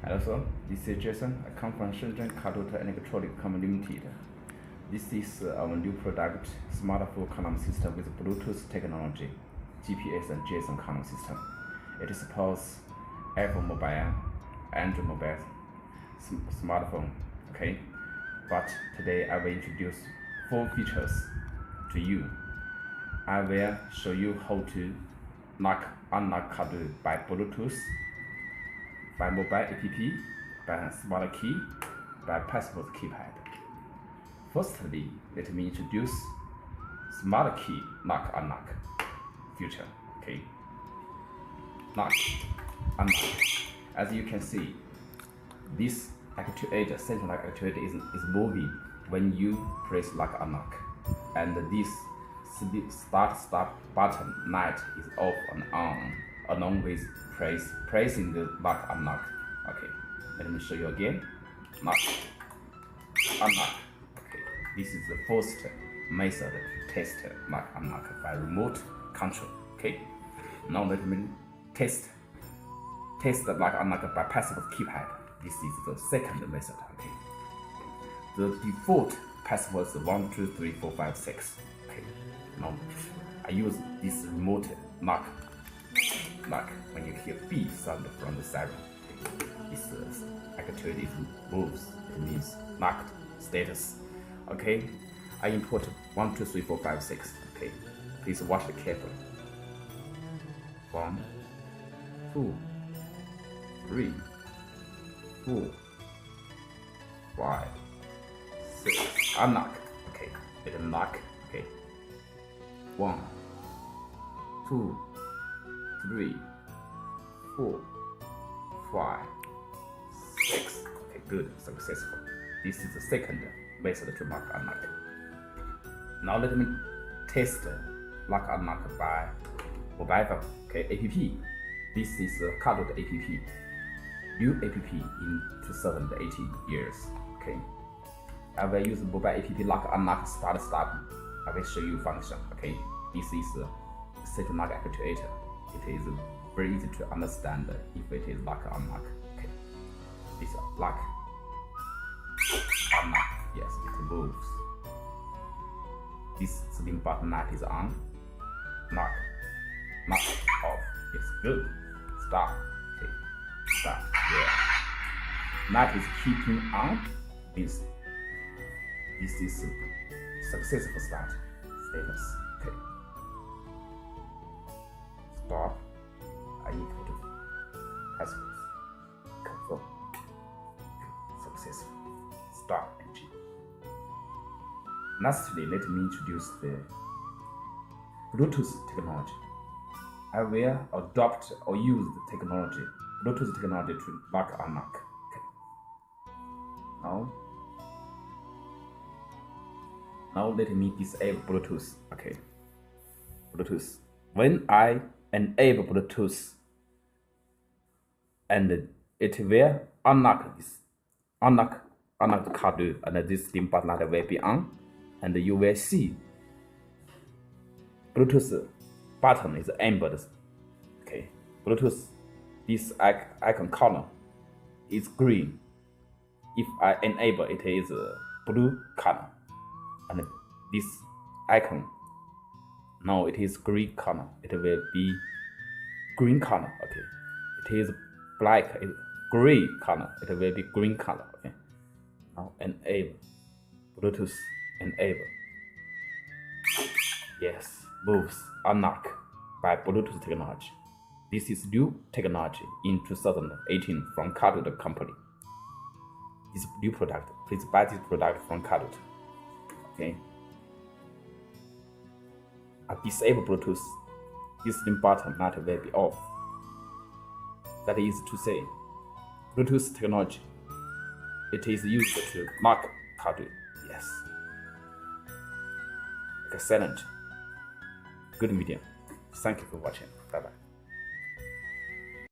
And also, this is Jason. I come from Shenzhen Cardot Electronic Company Limited. This is our new product, smartphone column system with Bluetooth technology, GPS and JSON column system. It supports iPhone mobile, Android mobile, smartphone. Okay, but today I will introduce 4 features to you. I will show you how to unlock cardot by Bluetooth, by mobile app, by smart key, by password keypad. Firstly, let me introduce smart key unlock feature. Okay, unlock. As you can see, this actuator, central actuator is moving when you press unlock, and this stop button light is off and on along with pressing the unlock. Okay, let me show you again. Unlock. Okay, this is the first method to test unlock by remote control. Okay, now let me test the unlock by password keypad. This is the second method. Okay, the default password is 1 2 3 4 5 6. Okay, now I use this remote lock when you hear beep sound from the siren. Okay. This actuator moves. It means locked status. Okay, I import 1 2 3 4 5 6. Okay, please watch it carefully. 1 2 3 4 5 6. Unlock. Okay, it unlock. Okay, 1 2 3 4 5 6. Okay, good, successful. This is the second method to unlock. Now let me test unlock by mobile phone. Okay, app. This is cardot app, new app in 2018 years. Okay, I will use mobile app unlock start. I will show you function. Okay, this is set lock actuator. It is very easy to understand if it is unlock. Okay, this unlock. Yes, it moves. This slim button light is on. Lock off. Yes, good. Stop. Okay, stop. Yeah. Light is keeping on. This is successful start status. Okay. Stop. I input passwords. Confirm. Successful. Stop engine. Lastly, let me introduce the Bluetooth technology. I will adopt or use the Bluetooth technology to unlock. Okay. Now let me disable Bluetooth. Okay. Bluetooth. When I enable Bluetooth, and it will unlock the cardot, and this dim button light will be on, and you will see Bluetooth button is enabled. Okay, Bluetooth, this icon color is green. If I enable, it is blue color, and this icon now it is green color. It will be green color. Okay, it is black, gray color. It will be green color. Okay, now enable Bluetooth. Enable. Yes, moves unlock by Bluetooth technology. This is new technology in 2018 from Cardot company. This new product. Please buy this product from Cardot. Okay. I disable Bluetooth. This button light will be off. That is to say, Bluetooth technology. It is used to lock cardot. Yes. Excellent. Good medium. Thank you for watching. Bye bye.